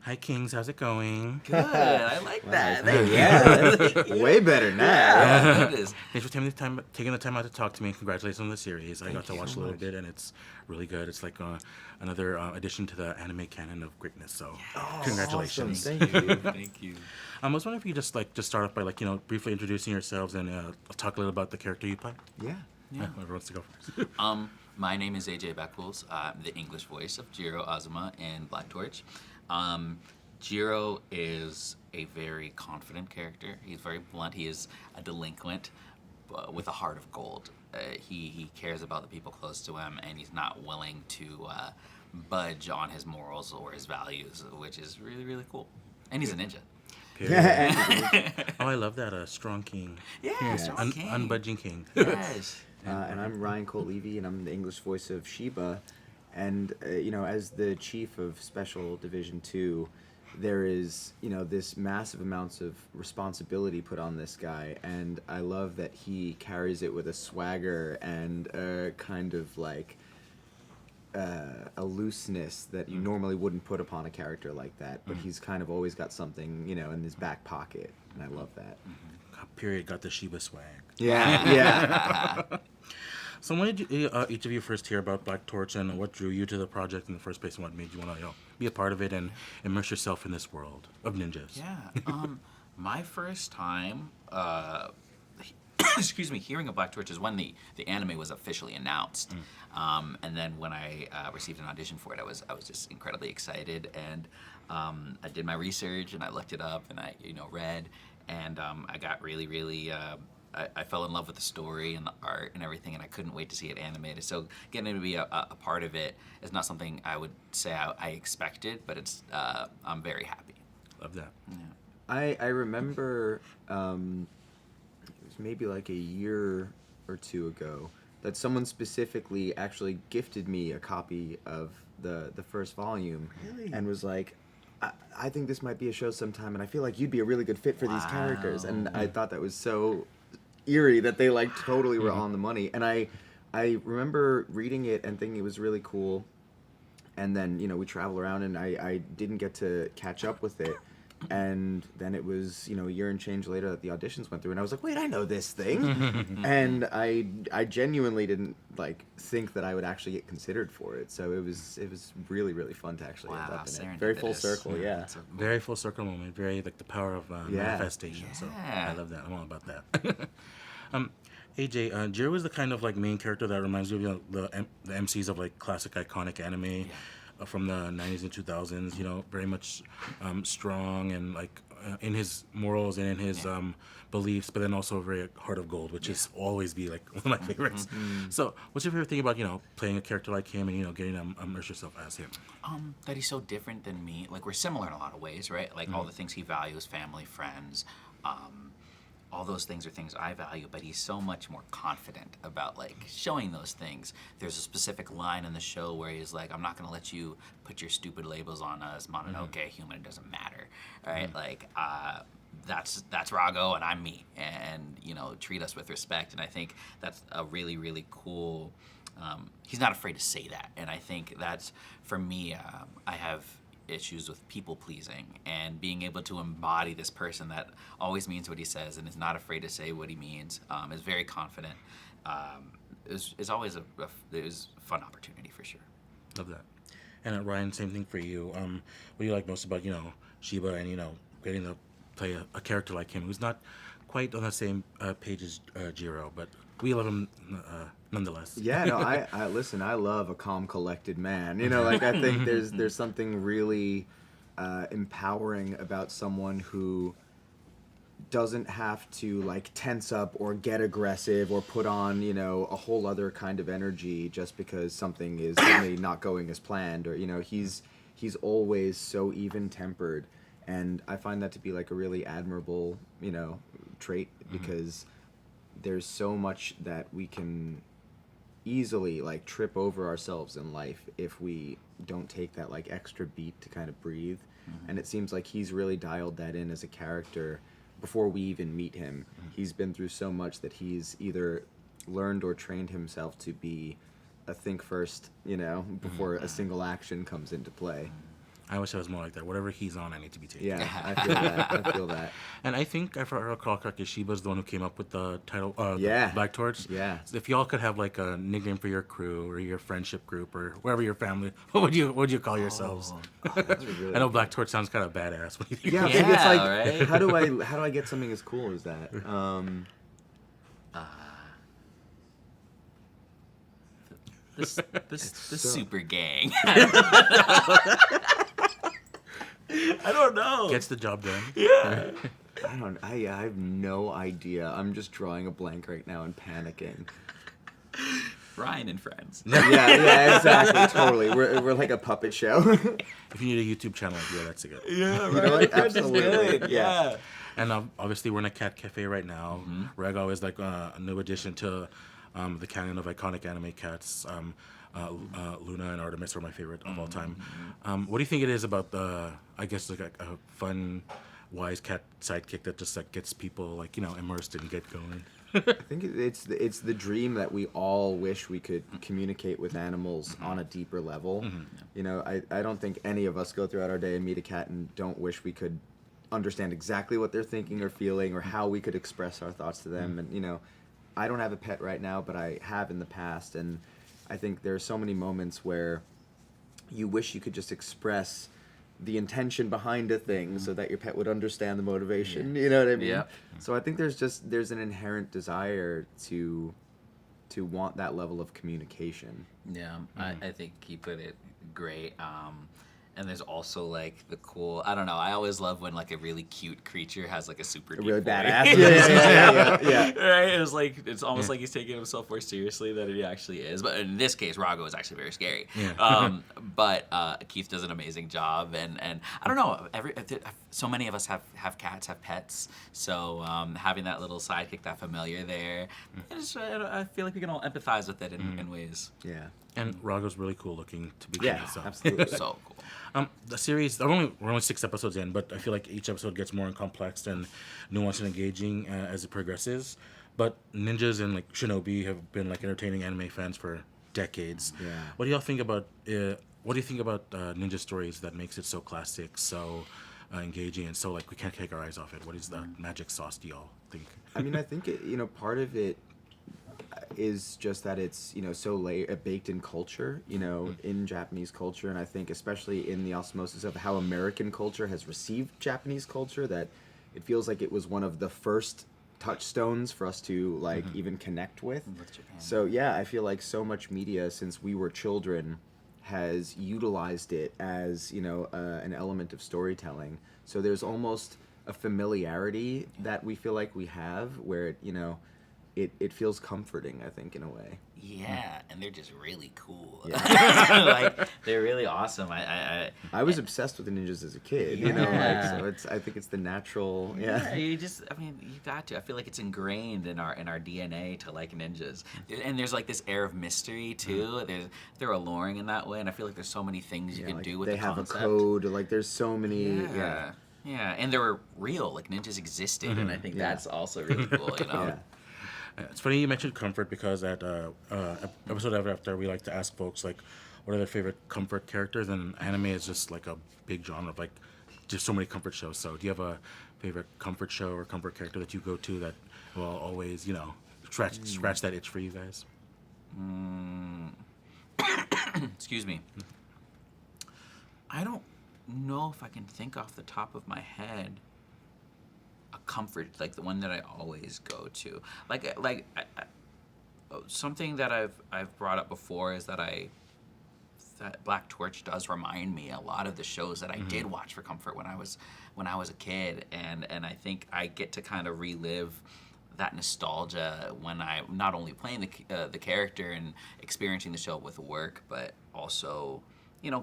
Hi, Kings. How's it going? Good. I like that. Yeah, way better now. Yeah, it is. Thanks for taking the time out to talk to me. Congratulations on the series. I got to watch a little bit, and it's really good. It's like another addition to the anime canon of greatness. So, congratulations. Awesome. Thank you. Thank you. I was wondering if you could just start off by briefly introducing yourselves and talk a little about the character you play. Yeah. Whoever wants to go first. My name is AJ Beckles. I'm the English voice of Jiro Azuma in Black Torch. Jiro is a very confident character. He's very blunt. He is a delinquent with a heart of gold. He cares about the people close to him, and he's not willing to budge on his morals or his values, which is really, really cool. And he's a ninja. Oh, I love that. Strong king. Yeah, strong king. Unbudging king. Yes. And I'm Ryan Colt Levy, and I'm the English voice of Sheba. And, as the chief of Special Division 2, there is, this massive amounts of responsibility put on this guy. And I love that he carries it with a swagger and a kind of like a looseness that you normally wouldn't put upon a character like that. But he's kind of always got something, in his back pocket. And I love that. Period. Got the Sheba swag. Yeah. So when did each of you first hear about Black Torch, and what drew you to the project in the first place, and what made you want to be a part of it and immerse yourself in this world of ninjas? Yeah. My first time, hearing of Black Torch is when the anime was officially announced. And then when I received an audition for it, I was just incredibly excited, and I did my research and I looked it up and I read, and I got really, really. I fell in love with the story and the art and everything, and I couldn't wait to see it animated. So getting to be a part of it is not something I would say I expected, but it's I'm very happy. Love that. Yeah. I remember it was maybe like a year or two ago that someone specifically actually gifted me a copy of the first volume. Really? And was like, I think this might be a show sometime, and I feel like you'd be a really good fit for these characters. And I thought that was so eerie that they totally were on the money. And I remember reading it and thinking it was really cool. And then we travel around, and I didn't get to catch up with it. And then it was a year and change later that the auditions went through, and I was like, wait, I know this thing. And I genuinely didn't think that I would actually get considered for it. So it was really, really fun to actually end up in it. Very full circle. Yeah. So cool. Very full circle moment. Very the power of manifestation. So I love that. I'm all about that. AJ, Jiro is the kind of main character that reminds you of the MCs of classic iconic anime from the 90s and 2000s. Very much strong and in his morals and in his beliefs, but then also very heart of gold, which is always be one of my favorites. So what's your favorite thing about playing a character like him and getting to immerse yourself as him? That he's so different than me. We're similar in a lot of ways, right? All the things he values, family, friends, all those things are things I value, but he's so much more confident about showing those things. There's a specific line in the show where he's like, I'm not going to let you put your stupid labels on us, Mononoke, human, it doesn't matter, right? That's Rago and I'm me, and treat us with respect. And I think that's a really, really cool, he's not afraid to say that. And I think that's, for me, I have issues with people pleasing, and being able to embody this person that always means what he says and is not afraid to say what he means, is very confident. Is always it was a fun opportunity for sure. Love that. And Ryan, same thing for you. What do you like most about Sheba and getting to play a character like him who's not quite on the same page as Jiro, but we love him nonetheless. Yeah, no, I listen. I love a calm, collected man. I think there's something really empowering about someone who doesn't have to tense up or get aggressive or put on a whole other kind of energy just because something is suddenly not going as planned, or he's always so even tempered, and I find that to be a really admirable trait, because there's so much that we can easily trip over ourselves in life if we don't take that extra beat to kind of breathe. And it seems like he's really dialed that in as a character before we even meet him. He's been through so much that he's either learned or trained himself to be a think first, before a single action comes into play. I wish I was more like that. Whatever he's on, I need to be taking. Yeah, I feel that. I feel that. And I think, if I recall correctly, Shiba's the one who came up with the title, Yeah. the Black Torch. Yeah. So if y'all could have like a nickname for your crew or your friendship group or wherever your family, what would you call yourselves? That's really I know Black Torch sounds kind of badass. When you think Yeah, of it. maybe it's like, right? how do I get something as cool as that? The super gang. I don't know. Gets the job done. Yeah. I have no idea. I'm just drawing a blank right now and panicking. Ryan and Friends. Yeah, exactly, totally. We're like a puppet show. If you need a YouTube channel, yeah, that's a good. Yeah, You know what? Absolutely. Yeah. And obviously, we're in a cat cafe right now. Rego is like a new addition to the canon of iconic anime cats. Luna and Artemis are my favorite of all time. What do you think it is about the, I guess, like a fun, wise cat sidekick that just like gets people like, immersed and get going? I think it's the dream that we all wish we could communicate with animals on a deeper level. I don't think any of us go throughout our day and meet a cat and don't wish we could understand exactly what they're thinking or feeling or how we could express our thoughts to them. And I don't have a pet right now, but I have in the past, and I think there are so many moments where you wish you could just express the intention behind a thing so that your pet would understand the motivation. You know what I mean? Yep. So I think there's an inherent desire to want that level of communication. Yeah, I think he put it great. And there's also like the cool, I don't know, I always love when like a really cute creature has like a super deep Really voice. badass. Yeah. Right? It's almost like he's taking himself more seriously than he actually is. But in this case, Rago is actually very scary. Yeah. But Keith does an amazing job, and I don't know, so many of us have cats, have pets, so having that little sidekick, that familiar there, I feel like we can all empathize with it in ways. Yeah. And Rago's really cool looking to begin Yeah, with. So. absolutely. So cool. The series, we're only 6 episodes in, but I feel like each episode gets more complex and nuanced and engaging as it progresses. But ninjas and like shinobi have been like entertaining anime fans for decades. Yeah. What do y'all think about? What do you think about ninja stories that makes it so classic, so engaging, and so like we can't take our eyes off it? What is the magic sauce? Do y'all think? I mean, I think part of it is just that it's so baked in culture, in Japanese culture, and I think especially in the osmosis of how American culture has received Japanese culture, that it feels like it was one of the first touchstones for us to like even connect with. So yeah, I feel like so much media since we were children has utilized it as an element of storytelling. So there's almost a familiarity that we feel like we have where it feels comforting, I think, in a way. Yeah, and they're just really cool. Yeah. Like they're really awesome. I was obsessed with the ninjas as a kid, Yeah. so I think it's the natural. Yeah. You got to. I feel like it's ingrained in our DNA to like ninjas, and there's like this air of mystery too. They're alluring in that way, and I feel like there's so many things you can do with the concept. They have a code. Like there's so many. Yeah, and they were real. Like ninjas existed, and I think that's also really cool. Yeah. It's funny you mentioned comfort because at episode after we like to ask folks like what are their favorite comfort characters, and anime is just like a big genre of like just so many comfort shows. So do you have a favorite comfort show or comfort character that you go to that will always scratch that itch for you guys? Excuse me. I don't know if I can think off the top of my head a comfort like the one that I always go to. Something that I've brought up before is that Black Torch does remind me a lot of the shows that I did watch for comfort when I was a kid, and I think I get to kind of relive that nostalgia when I'm not only playing the character and experiencing the show with work, but also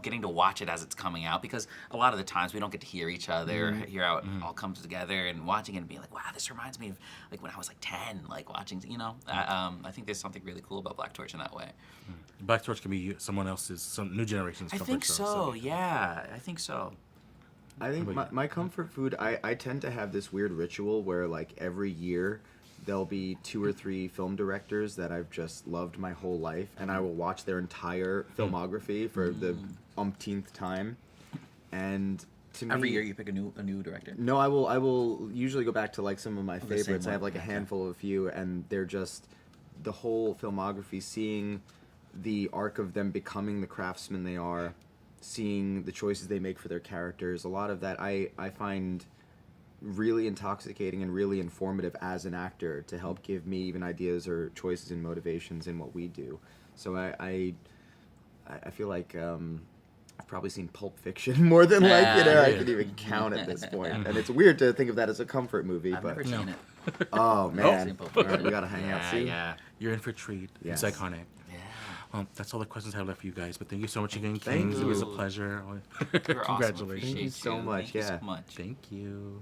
getting to watch it as it's coming out, because a lot of the times we don't get to hear each other, or hear how it all comes together, and watching it and being like, wow, this reminds me of like when I was like 10, like watching, I think there's something really cool about Black Torch in that way. Black Torch can be some new generation's comfort I think show, so, yeah, I think so. I think my comfort food, I tend to have this weird ritual where like every year there'll be 2 or 3 film directors that I've just loved my whole life, and I will watch their entire filmography for the umpteenth time. And to me, Every year you pick a new director. No, I will usually go back to like some of my the same favorites. I have one, like a okay. handful of a few, and they're just the whole filmography, seeing the arc of them becoming the craftsmen they are, seeing the choices they make for their characters. A lot of that I find really intoxicating and really informative as an actor to help give me even ideas or choices and motivations in what we do. So I feel like I've probably seen Pulp Fiction more than I can even count at this point. And it's weird to think of that as a comfort movie. I've but never seen it. Oh man! Seen Pulp All right, Fiction. we gotta hang out soon. Yeah. You're in for a treat. Yes. It's iconic. Yeah. That's all the questions I have left for you guys. But thank you so much again, Thank Kings. It was a you. pleasure. You're awesome. Congratulations. Appreciate Thank you so much, Thank you yeah. so much. Thank you.